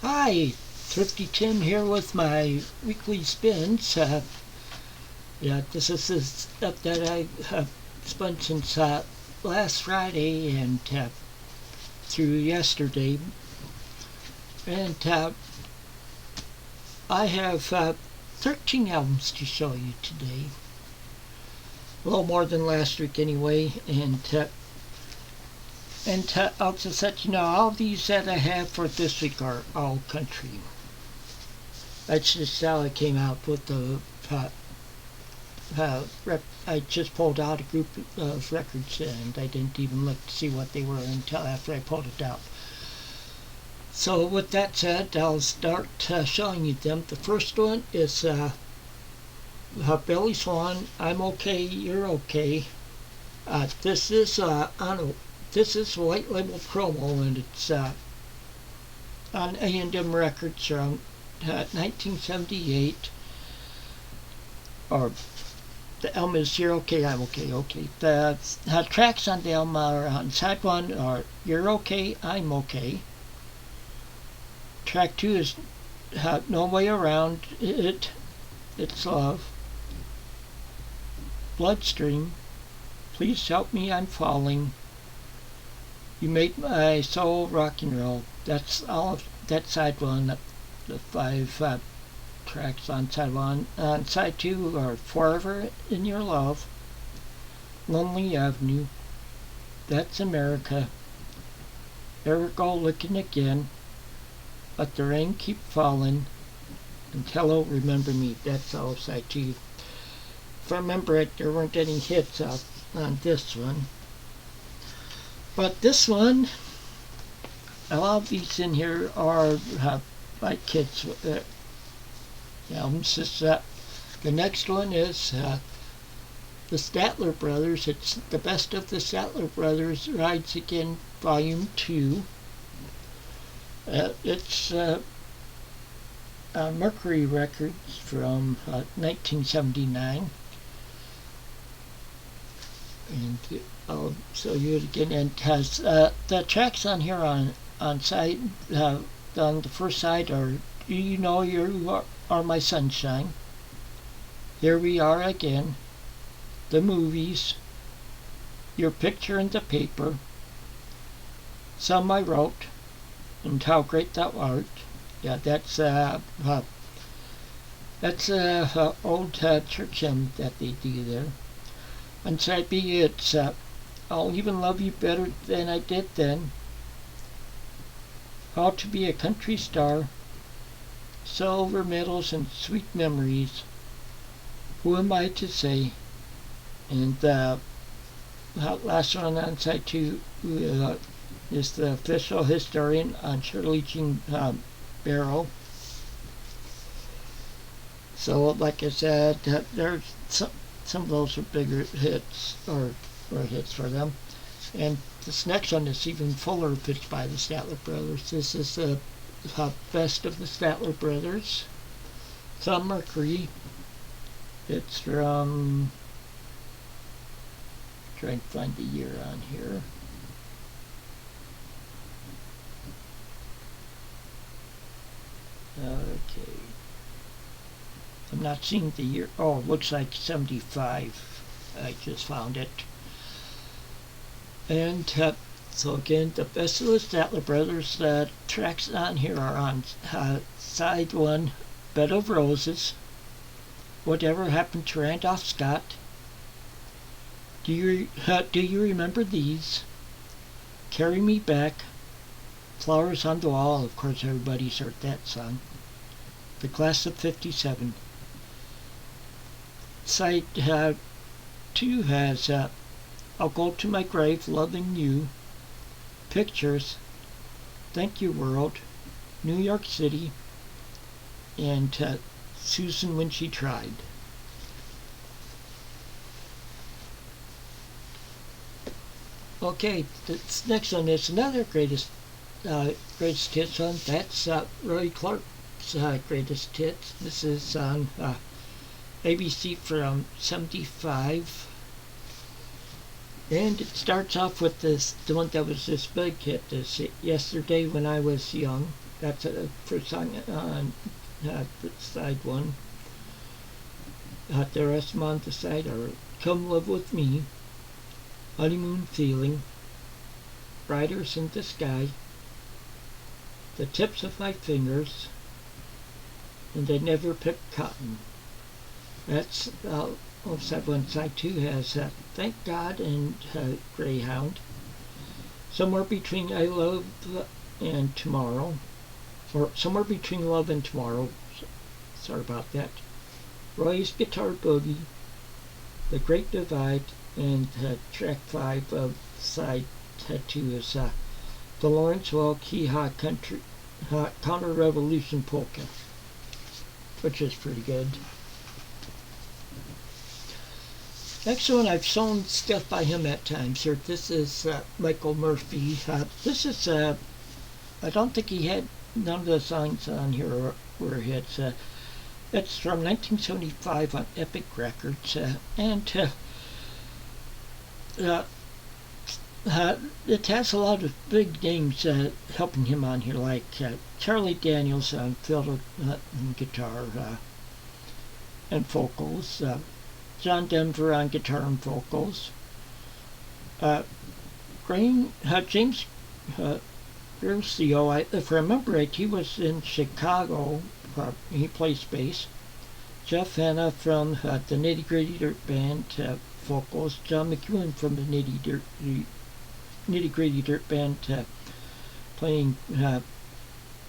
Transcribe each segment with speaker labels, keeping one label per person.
Speaker 1: Hi, Thrifty Tim here with my weekly spins. This is the stuff that I have spun since last Friday and through yesterday. And I have 13 albums to show you today. A little more than last week anyway. And I'll just let you know, all these that I have for this week are all country. That's just how I came out with the I just pulled out a group of records and I didn't even look to see what they were until after I pulled it out. So with that said, I'll start showing you them. The first one is Billy Swan, I'm Okay, You're Okay. This is White Label promo, and it's on A&M Records from 1978. Or the album is You're Okay, I'm Okay, Okay. The tracks on the album are on side one are You're Okay, I'm Okay. Track 2 is No Way Around It, It's Love. Bloodstream, Please Help Me, I'm Falling. You Made My Soul Rock and Roll. That's all of that side one, the 5 tracks on side one. On side 2 are Forever in Your Love, Lonely Avenue, That's America, Ever Go Looking Again, Let the Rain Keep Falling, and Hello, Remember Me. That's all of side 2. If I remember it, there weren't any hits on this one. But this one, a lot of these in here are my kids' albums. The next one is the Statler Brothers. It's the Best of the Statler Brothers Rides Again, Volume 2. It's Mercury Records from 1979. And I'll show you it again. And it has the tracks on here on side on the first side are Do You Know You Are My Sunshine, Here We Are Again, The Movies, Your Picture in the Paper, Some I Wrote, and How Great Thou Art. Yeah, that's old church hymn that they do there. On side B, it's I'll Even Love You Better Than I Did Then, How to Be a Country Star, Silver Medals and Sweet Memories, Who Am I to Say, and the last one on side 2 is the Official Historian on Shirley Jean Barrow. So, like I said, there's some of those are bigger hits or hits for them. And this next one is even fuller of hits by the Statler Brothers. This is the Best of the Statler Brothers. It's on Mercury. It's from, trying to find the year on here. Okay. I'm not seeing the year. Oh, it looks like 75. I just found it. And so again, the Best of the Statler Brothers. Tracks on here are on side 1, Bed of Roses, Whatever Happened to Randolph Scott, Do you Remember These, Carry Me Back, Flowers on the Wall. Of course, everybody's heard that song. The Class of 57. Side 2 has I'll Go to My Grave Loving You, Pictures, Thank You World, New York City, and Susan When She Tried. Okay, this next one is another greatest hits one. That's Roy Clark's greatest hits. This is on ABC from 75. And it starts off with the one that was this big hit, this Yesterday When I Was Young. That's a first song on side one. The rest of them on the side are Come Live With Me, Honeymoon Feeling, Riders in the Sky, The Tips of My Fingers, and They Never Pick Cotton. That's on side one. Side two has Thank God and Greyhound. Somewhere Between I Love and Tomorrow, or Somewhere Between Love and Tomorrow. Sorry about that. Roy's Guitar Boogie, The Great Divide, and track 5 of side 2 is the Lawrence Welk Hee Haw Country Counter Revolution Polka, which is pretty good. Next one, I've sewn stuff by him at times here. This is Michael Murphy. This is, I don't think he had, none of the songs on here were hits. It's from 1975 on Epic Records, and it has a lot of big names helping him on here, like Charlie Daniels on fiddle and guitar and vocals, John Denver on guitar and vocals, James Garcio, if I remember right, he was in Chicago. He plays bass. Jeff Hanna from the Nitty Gritty Dirt Band, vocals. John McEwen from the Nitty Gritty Dirt Band, playing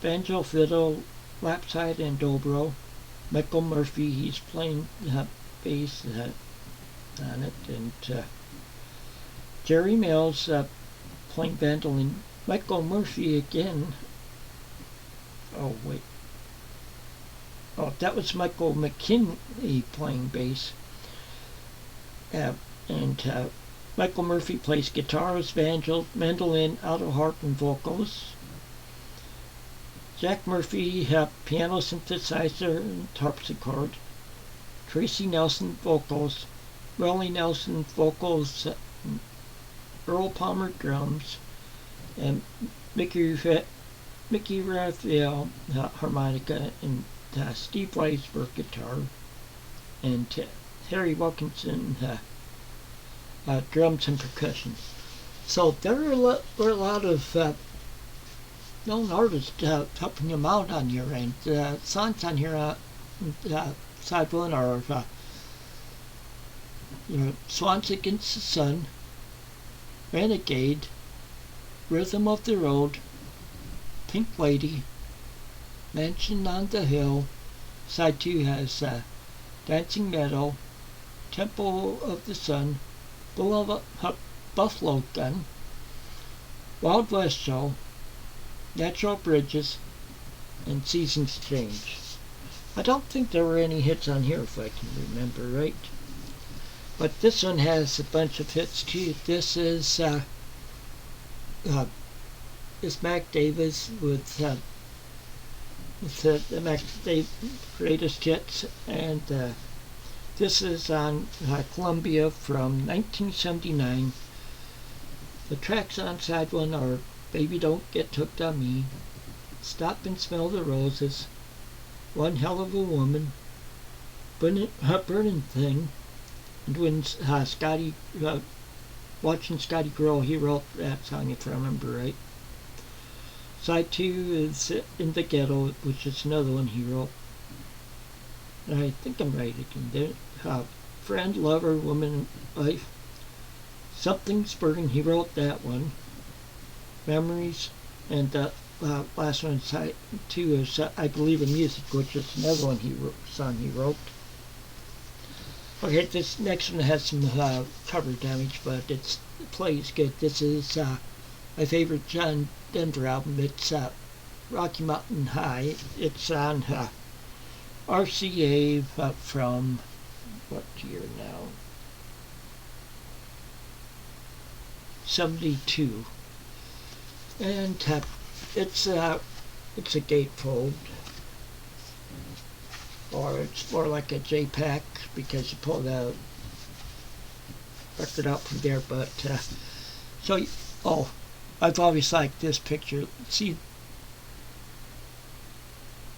Speaker 1: banjo, fiddle, lapside, and dobro. Michael Murphy, he's playing bass on it, and Jerry Mills playing mandolin. Michael Murphy again. Oh wait. Oh, that was Michael McKinley playing bass. And Michael Murphy plays guitars, banjo, mandolin, alto harp, and vocals. Jack Murphy, piano, synthesizer, and harpsichord. Tracy Nelson, vocals. Rolly Nelson, vocals. Earl Palmer, drums. And Mickey Raphael, harmonica, and Steve Weisberg, guitar, and Harry Wilkinson, drums and percussion. So there were a lot of known artists helping him out on here, and songs on here side one are Swans Against the Sun, Renegade, Rhythm of the Road, Pink Lady, Mansion on the Hill. Side 2 has Dancing Meadow, Temple of the Sun, Buffalo Gun, Wild West Show, Natural Bridges, and Seasons Change. I don't think there were any hits on here, if I can remember right. But this one has a bunch of hits too. This is Mac Davis with the Mac Davis Greatest Hits, and this is on Columbia from 1979. The tracks on side 1 are Baby Don't Get Hooked on Me, Stop and Smell the Roses, One Hell of a Woman, Burning Thing, and when Scotty, watching Scotty grow, he wrote that song, if I remember right. Side 2 is In the Ghetto, which is another one he wrote. And I think I'm right again. Friend, Lover, Woman, Life. Something's Burning, he wrote that one. Memories, and the last one, side 2, is I Believe in Music, which is another one song he wrote. Okay, this next one has some cover damage, but it plays good. This is my favorite John Denver album. It's Rocky Mountain High. It's on RCA from what year now? 72. And it's a gatefold, or it's more like a JPEG because you pull the record out from there. But I've always liked this picture. See,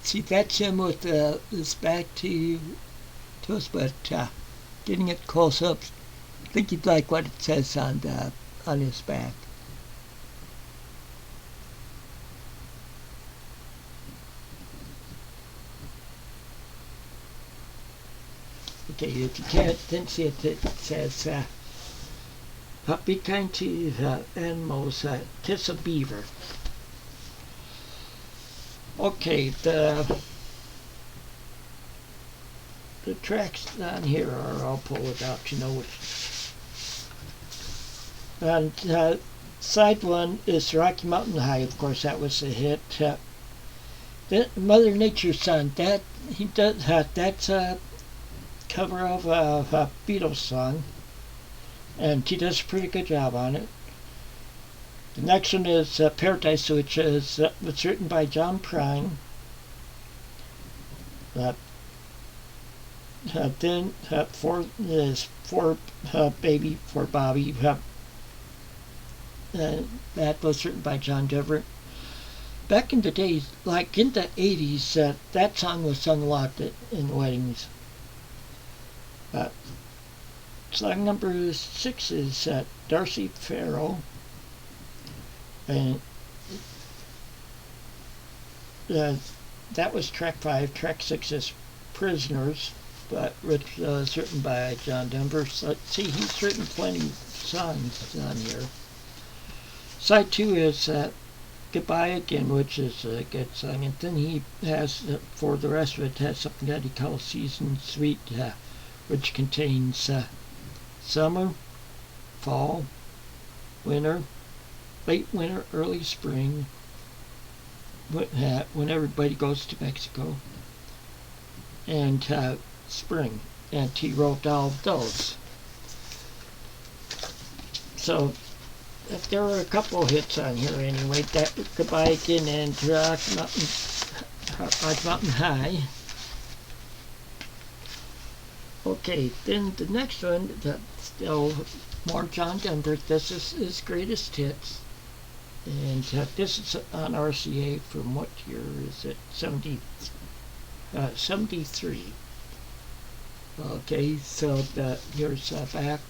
Speaker 1: See, that's him with his back to us, but getting it close up, I think you'd like what it says on his back. Okay, if you didn't see it, it says, be kind to animals, kiss a beaver. Okay, the tracks on here are, I'll pull it out, you know which. And side one is Rocky Mountain High, of course, that was a hit. Mother Nature's Son, that's a cover of a Beatles song, and he does a pretty good job on it. The next one is Paradise, which was written by John Prine. Then for Baby for Bobby. That was written by John Denver. Back in the days, like in the 80s, that song was sung a lot in weddings. Song number 6 is Darcy Farrell. And that was track 5. Track 6 is Prisoners, but which was written by John Denver. So, see, he's written plenty of songs on here. Side 2 is Goodbye Again, which is a good song. And then he has, for the rest of it, has something that he calls Season Sweet, which contains summer, fall, winter, late winter, early spring, when everybody goes to Mexico, and spring. And he wrote all of those. So there were a couple of hits on here anyway. That Goodbye Again and Rocky Mountain High. Okay, then the next one, that's still more John Denver. This is his greatest hits. And this is on RCA from what year is it? 73. Okay, so here's back.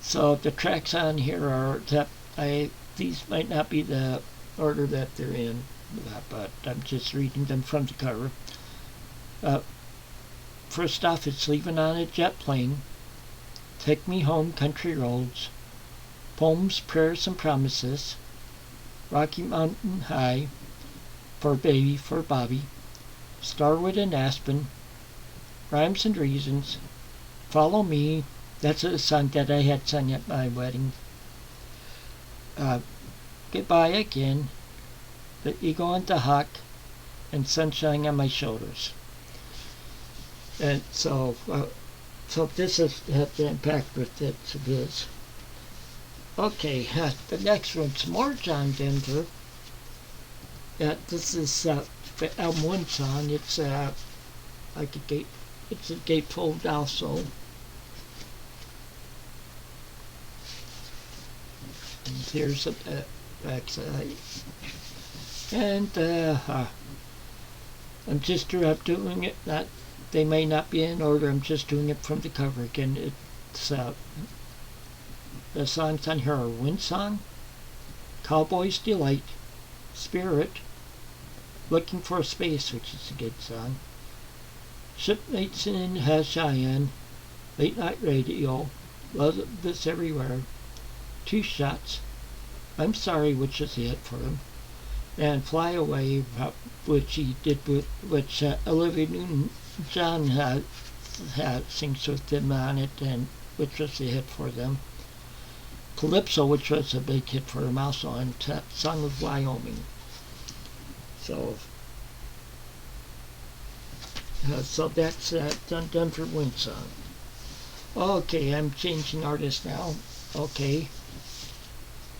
Speaker 1: So the tracks on here are these might not be the order that they're in, but I'm just reading them from the cover. First off, it's Leaving on a Jet Plane, Take Me Home, Country Roads, Poems, Prayers, and Promises, Rocky Mountain High, For Baby, for Bobby, Starwood and Aspen, Rhymes and Reasons, Follow Me, that's a song that I had sung at my wedding, Goodbye Again, The Eagle and the Hawk, and Sunshine on My Shoulders. And so this is the impact with it is. Okay, the next one's more John Denver. This is the album 1 song. It's like a gate. It's a gatefold also. And here's the backside. And I'm just doing it. They may not be in order. I'm just doing it from the cover again. It's the songs on here are Wind Song, Cowboy's Delight, Spirit, Looking for a Space, which is a good song, Shipmates in Cheyenne, Late Night Radio, Love This Everywhere, Two Shots, I'm Sorry, which is a hit for him, and Fly Away, which he did with, which Olivia Newton-John sings with them on it, and which was a hit for them. Calypso, which was a big hit for him also, and Song of Wyoming. So that's done for Wind Song. Okay, I'm changing artist now. Okay,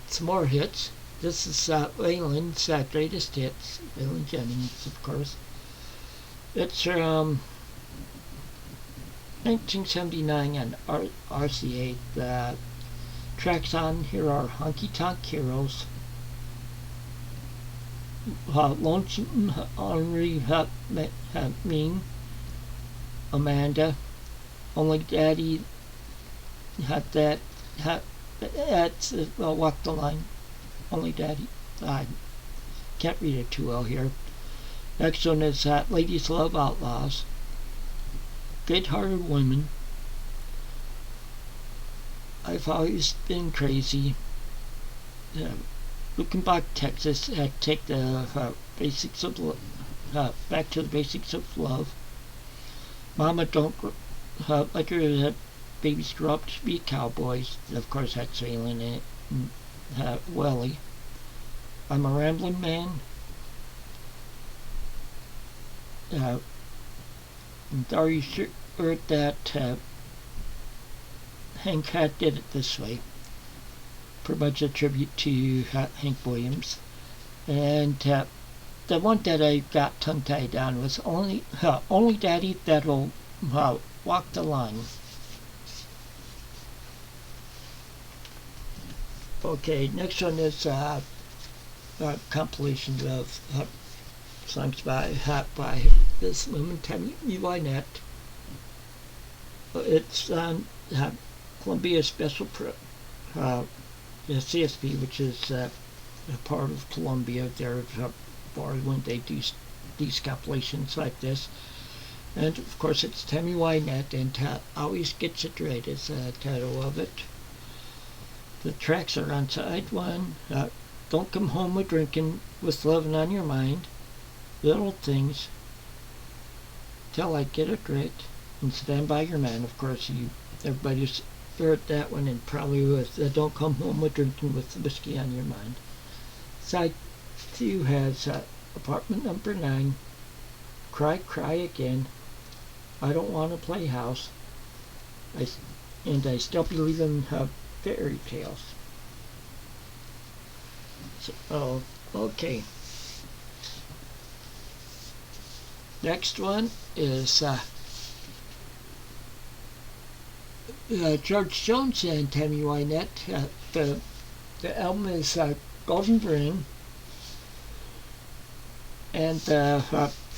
Speaker 1: some more hits. This is Waylon's greatest hits. Waylon Jennings, of course. It's 1979 on RCA. The tracks on here are Honky Tonk Heroes, Lonesome Henry Mean, Amanda, Only Daddy had that, that's, Walk the Line, Only Daddy, I can't read it too well here. Next one is Ladies Love Outlaws, Good-Hearted Women, I've Always Been Crazy, Luckenbach, Texas, take the basics of back to the basics of love. Mama, don't let your babies grow up to be cowboys. Of course, that's Waylon in it. Welly. I'm a Rambling Man. Are you sure that Hank did it this way? Pretty much a tribute to Hank Williams. And the one that I got tongue-tied on was Only Daddy That'll Walk the Line. Okay, next one is a compilation of songs by this woman, Tammy Wynette. It's on Columbia Special CSP, which is a part of Columbia. They're for when they do these compilations like this. And of course, it's Tammy Wynette, and Always Gets It Right is the title of it. The tracks are on side one. Don't Come Home a Drinking, With Lovin' on Your Mind, Little Things, Till I Get It Right, and Stand By Your Man. Of course, everybody's heard that one, and probably with Don't Come Home a Drinking with Whiskey on Your Mind. Side 2 has Apartment Number 9, Cry, Cry Again, I Don't Want to Play House, and I Still Believe in Fairy Tales. So, okay. Next one is George Jones and Tammy Wynette. The album is Golden Ring, and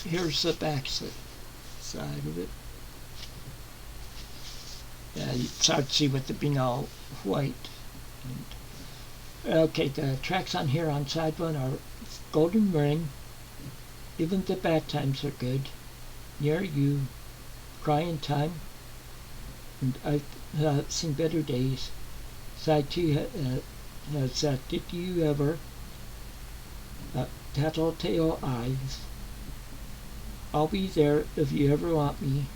Speaker 1: here's the back side of it. It's hard to see with it being all white. Okay, the tracks on here on side one are Golden Ring, Even the Bad Times Are Good, Near You, Crying Time, and I've Seen Better Days. Side 2 has Did You Ever, Tattletale Eyes, I'll Be There If You Ever Want Me,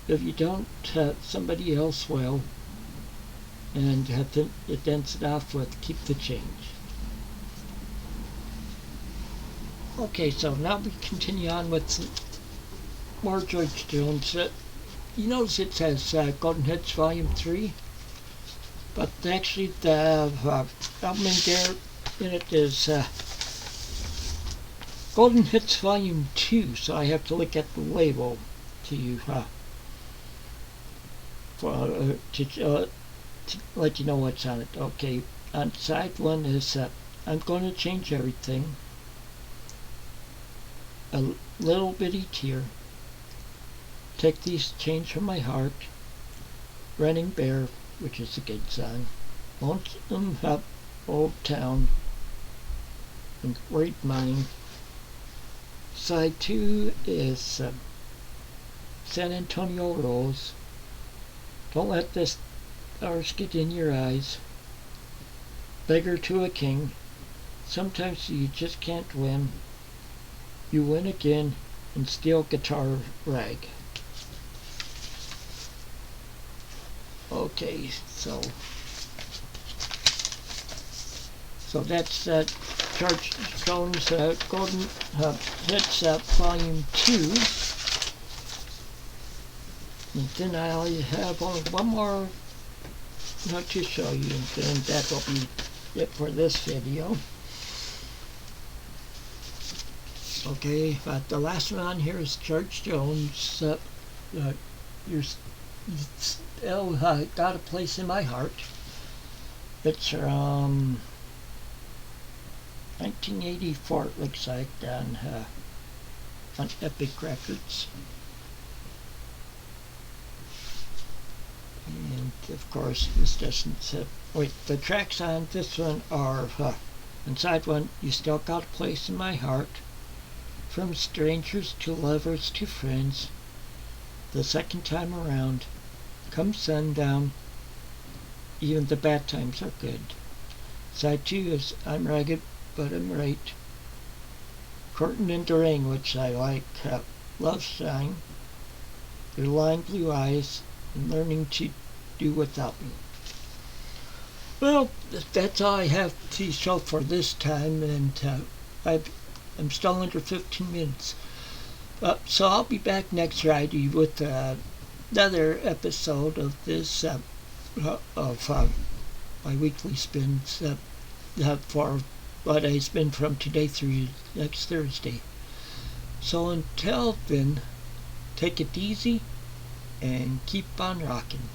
Speaker 1: If You Don't, Somebody Else Will, and it ends it off with Keep the Change. Okay, so now we continue on with some more George Jones. You notice it says Golden Hits Volume 3, but actually the album in it is Golden Hits Volume 2, so I have to look at the label to let you know what's on it. Okay, on side 1 is I'm Gonna Change Everything, A Little Bitty Tear, Take These Chains From My Heart, Running Bear, which is a good song, Lonesome Old Town, and Great Mine. Side 2 is San Antonio Rose, Don't Let This Stars Get in Your Eyes, Beggar to a King, Sometimes You Just Can't Win, You Win Again, and Steel Guitar Rag. Okay, so that's George Jones Golden Hits Volume 2. And then I have only one more to show you, and then that will be it for this video. Okay, but the last one on here is George Jones. You're Still Got a Place in My Heart. It's from 1984, it looks like, on Epic Records. And of course, this doesn't say. Wait, the tracks on this one are on side one, You Still Got a Place in My Heart, From Strangers to Lovers to Friends, The Second Time Around, Come Sundown, Even the Bad Times Are Good. Side two is I'm Ragged But I'm Right, Courtin' in the Rain, which I like, Love Sign, Your Lying Blue Eyes, and Learning to Do Without Me. Well, that's all I have to show for this time, and I'm still under 15 minutes. So I'll be back next Friday with another episode of this of my weekly spins for what I spin from today through next Thursday. So until then, take it easy and keep on rocking.